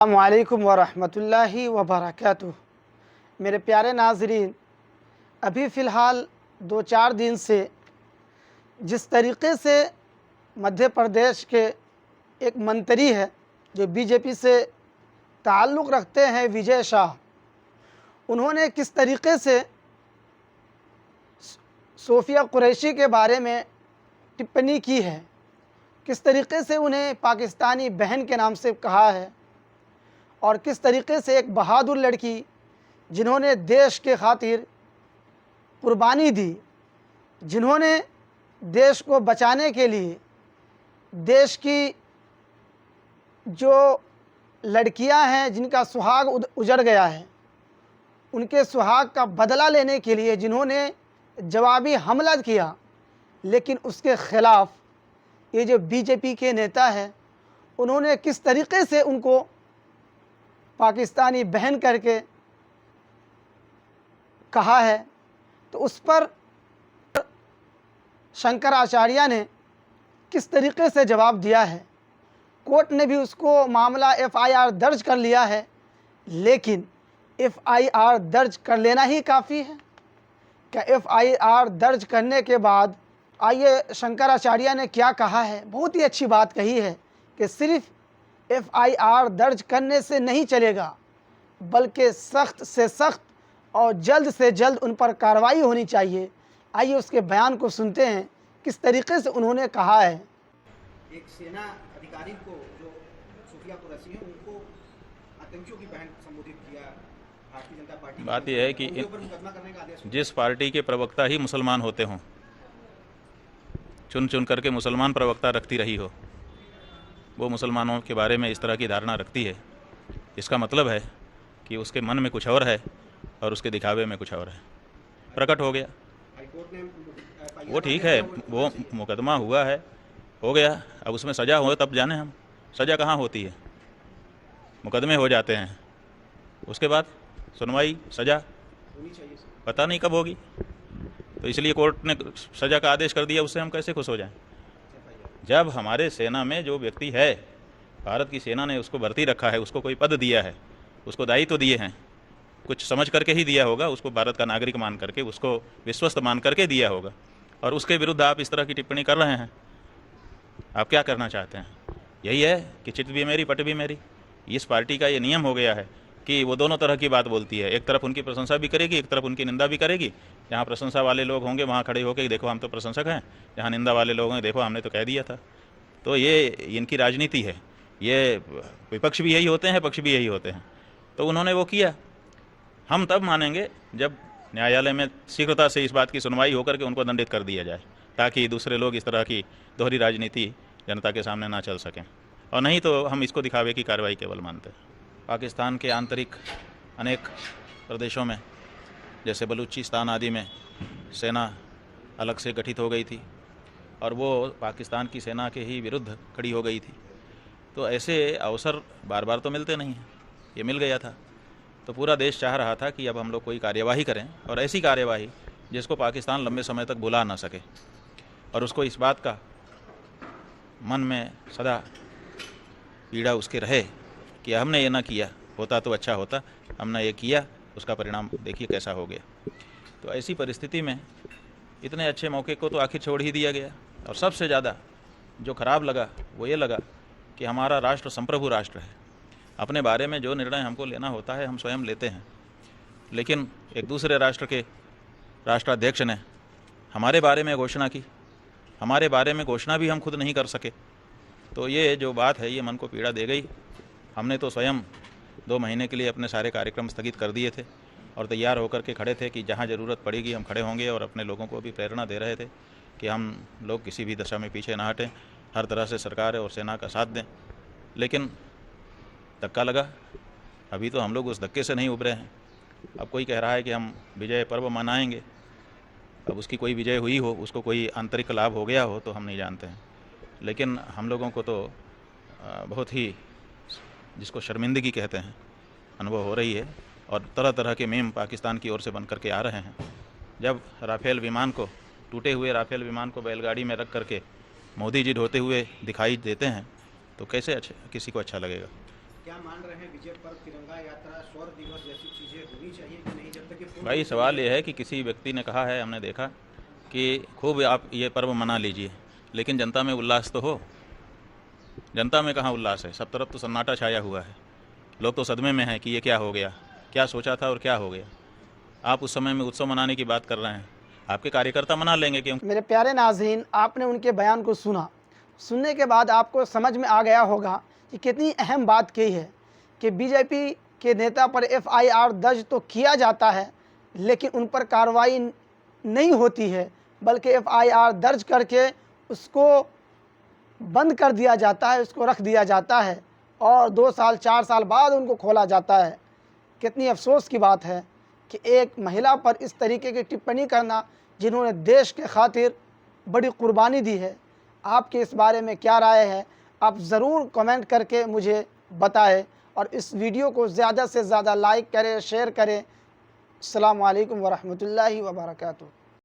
अस्सलामुअलैकुम वरहमतुल्लाहि वबरकातुह। मेरे प्यारे नाज़रीन, अभी फ़िलहाल 2-4 दिन से जिस तरीक़े से मध्य प्रदेश के एक मंत्री है जो बीजेपी से ताल्लुक़ रखते हैं, विजय शाह, उन्होंने किस तरीक़े से सोफ़िया कुरैशी के बारे में टिप्पणी की है, किस तरीक़े से उन्हें पाकिस्तानी बहन के नाम से कहा है और किस तरीक़े से एक बहादुर लड़की जिन्होंने देश के खातिर कुर्बानी दी, जिन्होंने देश को बचाने के लिए देश की जो लड़कियां हैं जिनका सुहाग उजड़ गया है, उनके सुहाग का बदला लेने के लिए जिन्होंने जवाबी हमला किया, लेकिन उसके ख़िलाफ़ ये जो बीजेपी के नेता हैं उन्होंने किस तरीक़े से उनको पाकिस्तानी बहन करके कहा है, तो उस पर शंकराचार्य ने किस तरीक़े से जवाब दिया है। कोर्ट ने भी उसको मामला FIR दर्ज कर लिया है, लेकिन FIR दर्ज कर लेना ही काफ़ी है क्या? FIR दर्ज करने के बाद आइए शंकराचार्य ने क्या कहा है। बहुत ही अच्छी बात कही है कि सिर्फ़ FIR दर्ज करने से नहीं चलेगा, बल्कि सख्त से सख्त और जल्द से जल्द उन पर कार्रवाई होनी चाहिए। आइए उसके बयान को सुनते हैं, किस तरीक़े से उन्होंने कहा है। एक सेना अधिकारी को जो सोफिया कुरैशी हैं उनको आतंकियों की बहन संबोधित किया भारतीय जनता पार्टी। बात यह है कि मुकदमा करने का आदेश जिस पार्टी के प्रवक्ता ही मुसलमान होते हों, चुन चुन करके मुसलमान प्रवक्ता रखती रही हो, वो मुसलमानों के बारे में इस तरह की धारणा रखती है, इसका मतलब है कि उसके मन में कुछ और है और उसके दिखावे में कुछ और है। प्रकट हो गया, हाईकोर्ट ने वो ठीक है, वो मुकदमा हुआ है, हो गया। अब उसमें सज़ा हो तब जाने हम। सज़ा कहाँ होती है? मुकदमे हो जाते हैं, उसके बाद सुनवाई सज़ा होनी चाहिए। पता नहीं कब होगी। तो इसलिए कोर्ट ने सज़ा का आदेश कर दिया, उससे हम कैसे खुश हो जाएं? जब हमारे सेना में जो व्यक्ति है, भारत की सेना ने उसको भर्ती रखा है, उसको कोई पद दिया है, उसको दायित्व दिए हैं, कुछ समझ करके ही दिया होगा, उसको भारत का नागरिक मान करके, उसको विश्वस्त मान करके दिया होगा, और उसके विरुद्ध आप इस तरह की टिप्पणी कर रहे हैं। आप क्या करना चाहते हैं? यही है कि चित भी मेरी पट भी मेरी। इस पार्टी का ये नियम हो गया है कि वो दोनों तरह की बात बोलती है, एक तरफ उनकी प्रशंसा भी करेगी, एक तरफ उनकी निंदा भी करेगी। जहाँ प्रशंसा वाले लोग होंगे वहाँ खड़े होकर देखो हम तो प्रशंसक हैं, जहाँ निंदा वाले लोग होंगे देखो हमने तो कह दिया था। तो ये इनकी राजनीति है। ये विपक्ष भी यही होते हैं, पक्ष भी यही होते हैं। तो उन्होंने वो किया। हम तब मानेंगे जब न्यायालय में शीघ्रता से इस बात की सुनवाई होकर के उनको दंडित कर दिया जाए, ताकि दूसरे लोग इस तरह की दोहरी राजनीति जनता के सामने ना चल सकें, और नहीं तो हम इसको दिखावे की कार्रवाई केवल मानते हैं। पाकिस्तान के आंतरिक अनेक प्रदेशों में, जैसे बलूचिस्तान आदि में सेना अलग से गठित हो गई थी और वो पाकिस्तान की सेना के ही विरुद्ध खड़ी हो गई थी। तो ऐसे अवसर बार बार तो मिलते नहीं हैं, ये मिल गया था। तो पूरा देश चाह रहा था कि अब हम लोग कोई कार्यवाही करें, और ऐसी कार्यवाही जिसको पाकिस्तान लंबे समय तक भुला ना सके, और उसको इस बात का मन में सदा पीड़ा उसके रहे कि हमने ये ना किया होता तो अच्छा होता, हमने ये किया, उसका परिणाम देखिए कैसा हो गया। तो ऐसी परिस्थिति में इतने अच्छे मौके को तो आखिर छोड़ ही दिया गया। और सबसे ज़्यादा जो खराब लगा वो ये लगा कि हमारा राष्ट्र संप्रभु राष्ट्र है, अपने बारे में जो निर्णय हमको लेना होता है हम स्वयं लेते हैं, लेकिन एक दूसरे राष्ट्र के राष्ट्राध्यक्ष ने हमारे बारे में घोषणा की, हमारे बारे में घोषणा भी हम खुद नहीं कर सके। तो ये जो बात है ये मन को पीड़ा दे गई। हमने तो स्वयं 2 महीने के लिए अपने सारे कार्यक्रम स्थगित कर दिए थे और तैयार होकर के खड़े थे कि जहाँ ज़रूरत पड़ेगी हम खड़े होंगे, और अपने लोगों को भी प्रेरणा दे रहे थे कि हम लोग किसी भी दशा में पीछे ना हटें, हर तरह से सरकार और सेना का साथ दें। लेकिन धक्का लगा। अभी तो हम लोग उस धक्के से नहीं उभरे हैं। अब कोई कह रहा है कि हम विजय पर्व मनाएंगे, अब उसकी कोई विजय हुई हो, उसको कोई आंतरिक लाभ हो गया हो तो हम नहीं जानते हैं, लेकिन हम लोगों को तो बहुत ही, जिसको शर्मिंदगी कहते हैं, अनुभव हो रही है। और तरह तरह के मीम पाकिस्तान की ओर से बन करके आ रहे हैं। जब राफेल विमान को, टूटे हुए राफेल विमान को बैलगाड़ी में रख करके मोदी जी ढोते हुए दिखाई देते हैं तो कैसे किसी को अच्छा लगेगा। क्या मान रहे हैं विजय पर्व, तिरंगा यात्रा, स्वर्ण दिवस जैसी चीज़ें होनी चाहिए कि नहीं, जब तक कि पूर्ण भाई रूप से सवाल ये है कि किसी व्यक्ति ने कहा है, हमने देखा कि खूब आप ये पर्व मना लीजिए, लेकिन जनता में उल्लास तो हो। जनता में कहाँ उल्लास है? सब तरफ तो सन्नाटा छाया हुआ है। लोग तो सदमे में हैं कि ये क्या हो गया, क्या सोचा था और क्या हो गया। आप उस समय में उत्सव मनाने की बात कर रहे हैं, आपके कार्यकर्ता मना लेंगे क्यों? मेरे प्यारे नाज़रीन, आपने उनके बयान को सुना। सुनने के बाद आपको समझ में आ गया होगा कि कितनी अहम बात की है कि बीजेपी के नेता पर FIR दर्ज तो किया जाता है, लेकिन उन पर कार्रवाई नहीं होती है, बल्कि FIR दर्ज करके उसको बंद कर दिया जाता है, उसको रख दिया जाता है और 2 साल 4 साल बाद उनको खोला जाता है। कितनी अफसोस की बात है कि एक महिला पर इस तरीके की टिप्पणी करना, जिन्होंने देश के खातिर बड़ी कुर्बानी दी है। आपके इस बारे में क्या राय है? आप ज़रूर कमेंट करके मुझे बताएं और इस वीडियो को ज़्यादा से ज़्यादा लाइक करें, शेयर करें। अस्सलामु अलैकुम वरहमतुल्लाहि वबरकातुहू।